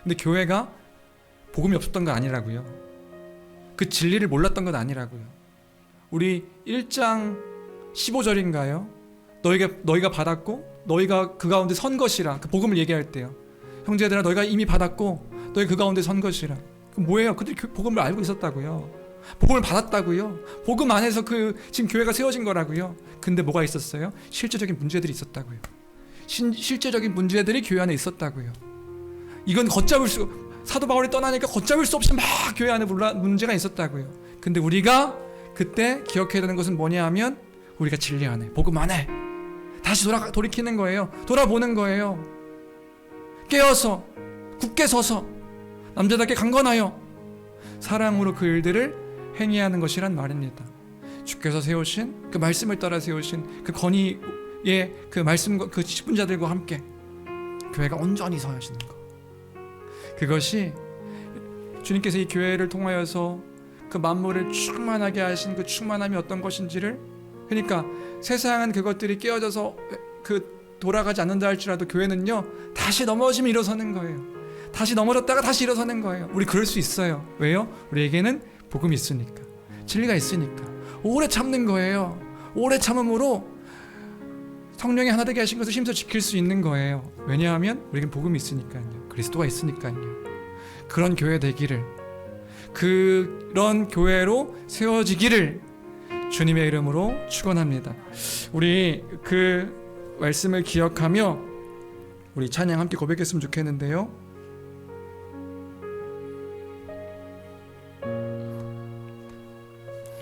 근데 교회가 복음이 없었던 건 아니라고요. 그 진리를 몰랐던 건 아니라고요. 우리 1장 15절인가요? 너희가 받았고 너희가 그 가운데 선 것이라, 그 복음을 얘기할 때요. 형제들아, 너희가 이미 받았고 너희 그 가운데 선 것이라. 그 뭐예요? 그들이 복음을 알고 있었다고요. 복음을 받았다고요. 복음 안에서 지금 교회가 세워진 거라고요. 근데 뭐가 있었어요? 실제적인 문제들이 있었다고요. 실제적인 문제들이 교회 안에 있었다고요. 이건 사도 바울이 떠나니까 걷잡을 수 없이 막 교회 안에 문제가 있었다고요. 근데 우리가 그때 기억해야 되는 것은 뭐냐 하면 우리가 진리 안에, 복음 안에 다시 돌이키는 거예요. 돌아보는 거예요. 깨어서 굳게 서서 남자답게 강건하여 사랑으로 그 일들을 행해야 하는 것이란 말입니다. 주께서 세우신 그 말씀을 따라 세우신 그 건의의 그 말씀과 그 직분자들과 함께 교회가 온전히 서야 하시는 것, 그것이 주님께서 이 교회를 통하여서 그 만물을 충만하게 하신 그 충만함이 어떤 것인지를, 그러니까 세상은 그것들이 깨어져서 돌아가지 않는다 할지라도 교회는요 다시 넘어지면 일어서는 거예요. 다시 넘어졌다가 다시 일어서는 거예요. 우리 그럴 수 있어요. 왜요? 우리에게는 복음이 있으니까, 진리가 있으니까. 오래 참는 거예요. 오래 참음으로 성령이 하나 되게 하신 것을 힘써 지킬 수 있는 거예요. 왜냐하면 우리에겐 복음이 있으니까요. 그리스도가 있으니까요. 그런 교회 되기를, 그런 교회로 세워지기를 주님의 이름으로 축원합니다. 우리 그 말씀을 기억하며 우리 찬양 함께 고백했으면 좋겠는데요.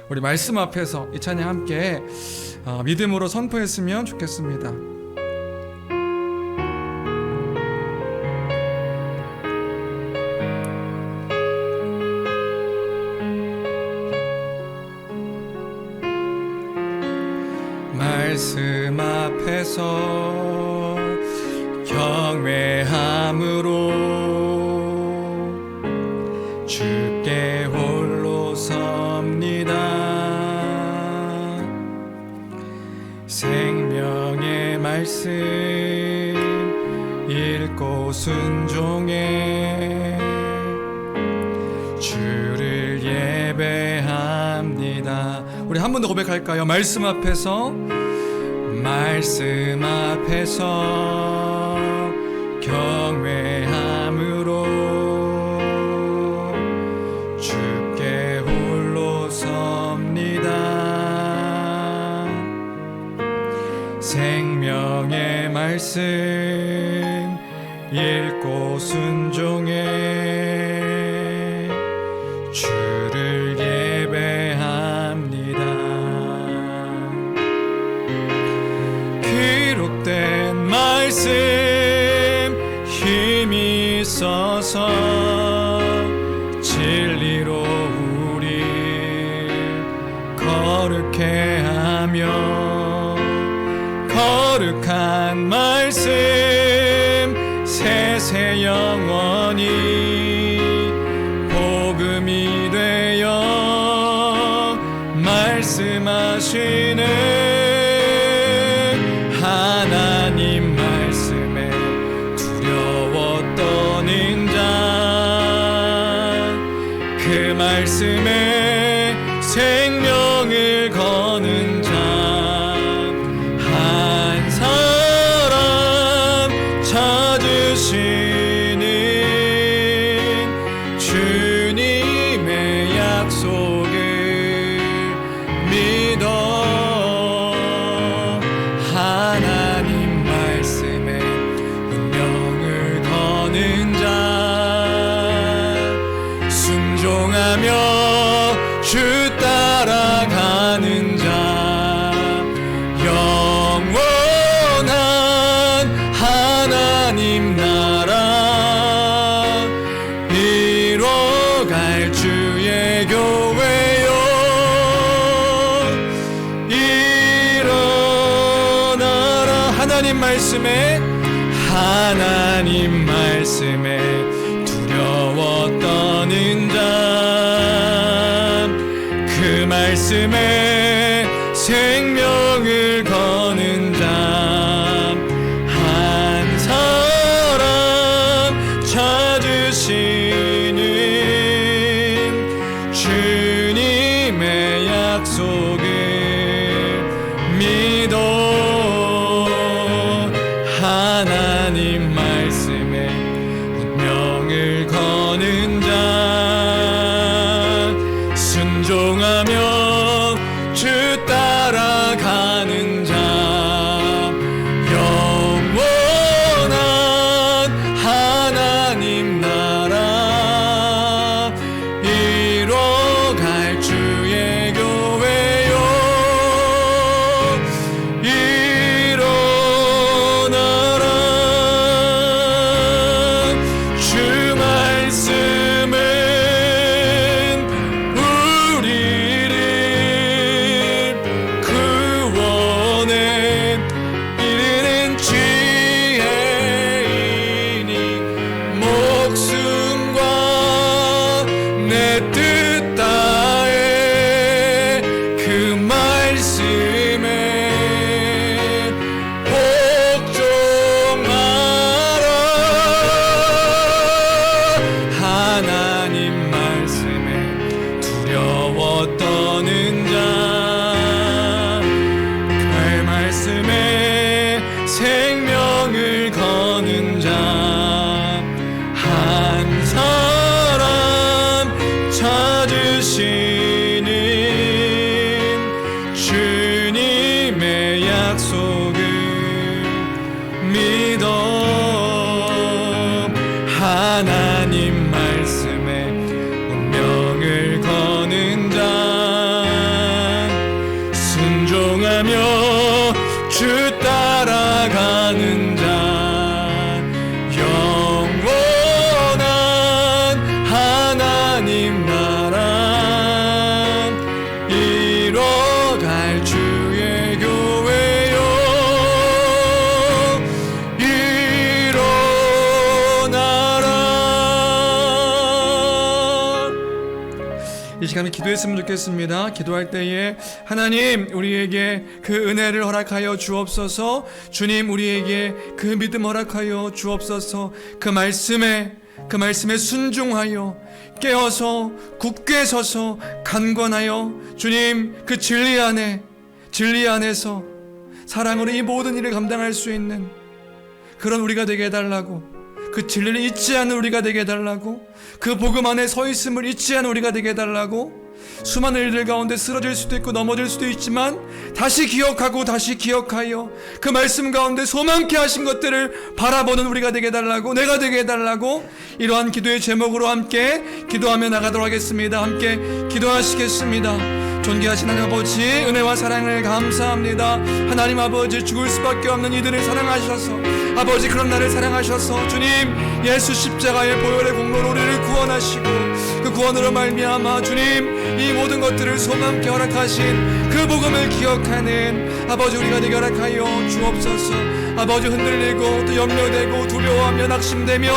우리 말씀 앞에서 이 찬양 함께 믿음으로 선포했으면 좋겠습니다. 말씀 앞에서 경외함으로 주께 홀로 섭니다. 생명의 말씀 읽고 순종해 주를 예배합니다. 우리 한 번 더 고백할까요? 말씀 앞에서 경외함으로 주께 홀로 섭니다. 생명의 말씀 읽고 순종해 주를 예배합니다. 기록된 말씀 힘이 있어서 진리로 우리 거룩해 하며 거룩한 말씀 세세 영원히 복음이 되어 말씀하시는 하나님 말씀에 두려워 떠는 자, 그 말씀에 생명을 거는 자, 한 사람 찾으시는 주님의 약속을 믿어 하나님 말씀에 운명을 거는 자, 순종하며 주 따라가는 자, 영원한 하나님 나라 이뤄갈 주의 교회요. 일어나라. 하나님 말씀에 두려워 떠는 자, 그 말씀에 생명을 거는 자, 한 사람 찾으시는 주님의 약속을 믿어 하나님 말씀에 운명을 거는 자, 순종 순종하며 주 따라가는 자 영원한 하나님 나라 이뤄갈 주의 교회요 일어나라 주 말씀은 우리를 구원에 이르는 지혜이니 목숨과 내 뜻 다해 그 말씀에 복종하라 하나님 말씀에 두려워 떠는 자 그 말씀에 생명을 거는 자 한 사람 찾으시는 주님의 약속을 믿어 하나님 말씀에 운명을 거는 자 순종하며 주 따라가는 자 영원한 하나님 나라 이뤄갈 주의 교회요 일어나라. 이 시간에 기도했으면 좋겠습니다. 기도할 때에 하나님 우리에게 그 은혜를 허락하여 주옵소서. 주님 우리에게 그 믿음 허락하여 주옵소서. 그 말씀에 순종하여 깨어서 굳게 서서 간권하여 주님 그 진리 안에서 사랑으로 이 모든 일을 감당할 수 있는 그런 우리가 되게 해달라고, 그 진리를 잊지 않는 우리가 되게 해달라고, 그 복음 안에 서 있음을 잊지 않는 우리가 되게 해달라고. 수많은 일들 가운데 쓰러질 수도 있고 넘어질 수도 있지만 다시 기억하고 다시 기억하여 그 말씀 가운데 소망케 하신 것들을 바라보는 우리가 되게 해달라고, 내가 되게 해달라고. 이러한 기도의 제목으로 함께 기도하며 나가도록 하겠습니다. 함께 기도하시겠습니다. 존귀하신 하나님 아버지, 은혜와 사랑을 감사합니다. 하나님 아버지, 죽을 수밖에 없는 이들을 사랑하셔서, 아버지 그런 나를 사랑하셔서 주님 예수 십자가의 보혈의 공로로 우리를 구원하시고 그 구원으로 말미암아 주님 이 모든 것들을 소망케 허락하신 그 복음을 기억하는 아버지 우리가 되게 허락하여 주옵소서. 아버지 흔들리고 또 염려되고 두려워하며 낙심되며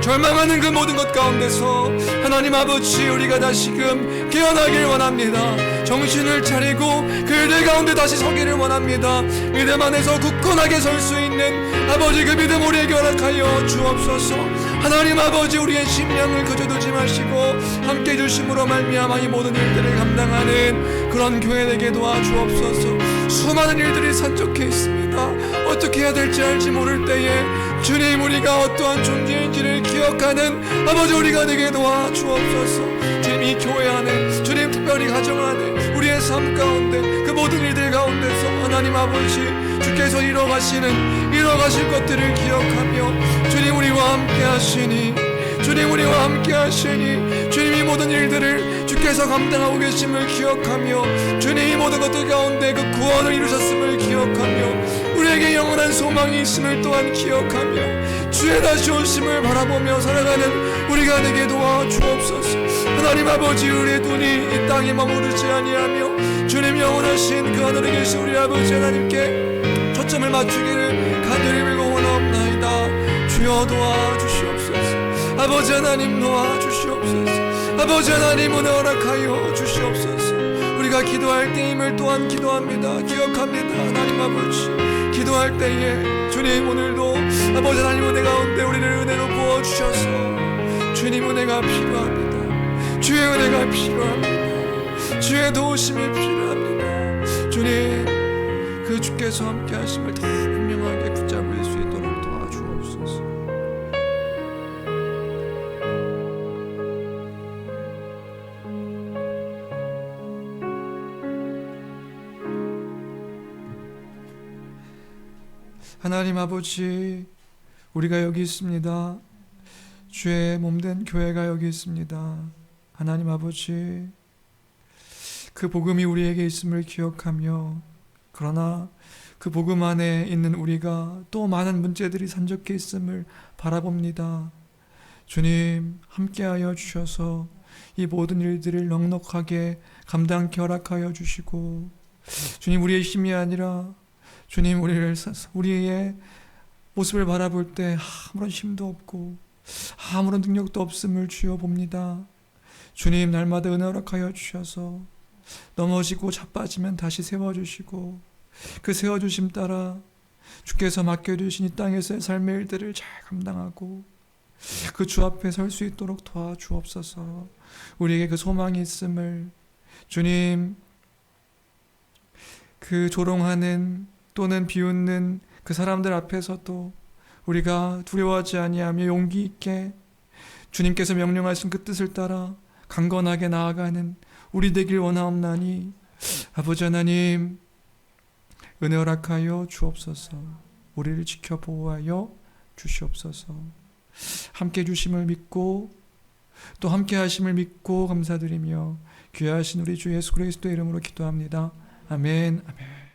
절망하는 그 모든 것 가운데서 하나님 아버지 우리가 다시금 깨어나길 원합니다. 정신을 차리고 그 일들 가운데 다시 서기를 원합니다. 믿음 안에서 굳건하게 설 수 있는 아버지 그 믿음 우리에게 허락하여 주옵소서. 하나님 아버지 우리의 심령을 거저두지 마시고 함께 해주심으로 말미암아 이 모든 일들을 감당하는 그런 교회 되게 도와주옵소서. 수많은 일들이 산적해 있습니다. 어떻게 해야 될지 알지 모를 때에 주님 우리가 어떠한 존재인지를 기억하는 아버지 우리가 되게 도와주옵소서. 주님 이 교회 안에, 주님 특별히 가정 안에, 우리의 삶 가운데 그 모든 일들 가운데서 하나님 아버지 주께서 이뤄가실 것들을 기억하며 주님 우리와 함께 하시니, 주님 우리와 함께 하시니 주님 이 모든 일들을 주께서 감당하고 계심을 기억하며 주님 이 모든 것들 가운데 그 구원을 이루셨음을 기억하며 우리에게 영원한 소망이 있음을 또한 기억하며 주의 다시 오심을 바라보며 살아가는 우리가 되게 도와주옵소서. 하나님 아버지 우리의 눈이 이 땅에 머무르지 아니하며 주님 영원하신 그 하늘에 계신 우리 아버지 하나님께 초점을 맞추기를 간절히 빌고 원하옵나이다. 주여 도와주시옵소서. 아버지 하나님 도와주시옵소서. 아버지 하나님 은혜 허락하여 주시옵소서. 우리가 기도할 때임을 또한 기도합니다. 기억합니다. 하나님 아버지 기도할 때에 주님 오늘도 아버지 하나님 은혜 가운데 우리를 은혜로 부어주셔서 주님 은혜가 필요합니다. 주의 은혜가 필요합니다. 주의 도우심이 필요합니다. 주님 그 주께서 함께 하심을 더 분명하게 붙잡을 수 있도록 도와주옵소서. 하나님 아버지, 우리가 여기 있습니다. 주의 몸된 교회가 여기 있습니다. 하나님 아버지, 그 복음이 우리에게 있음을 기억하며, 그러나 그 복음 안에 있는 우리가 또 많은 문제들이 산적해 있음을 바라봅니다. 주님, 함께하여 주셔서 이 모든 일들을 넉넉하게 감당케 허락하여 주시고, 주님, 우리의 힘이 아니라 주님, 우리의 모습을 바라볼 때 아무런 힘도 없고 아무런 능력도 없음을 주여 봅니다. 주님, 날마다 은혜 허락하여 주셔서 넘어지고 자빠지면 다시 세워주시고, 그 세워주심 따라 주께서 맡겨주신 이 땅에서의 삶의 일들을 잘 감당하고 그 주 앞에 설 수 있도록 도와주옵소서. 우리에게 그 소망이 있음을, 주님, 그 조롱하는 또는 비웃는 그 사람들 앞에서도 우리가 두려워하지 아니하며 용기 있게 주님께서 명령하신 그 뜻을 따라 강건하게 나아가는 우리 되길 원하옵나니, 아버지 하나님, 은혜 허락하여 주옵소서. 우리를 지켜 보호하여 주시옵소서. 함께 주심을 믿고 또 함께 하심을 믿고 감사드리며 귀하신 우리 주 예수 그리스도의 이름으로 기도합니다. 아멘. 아멘.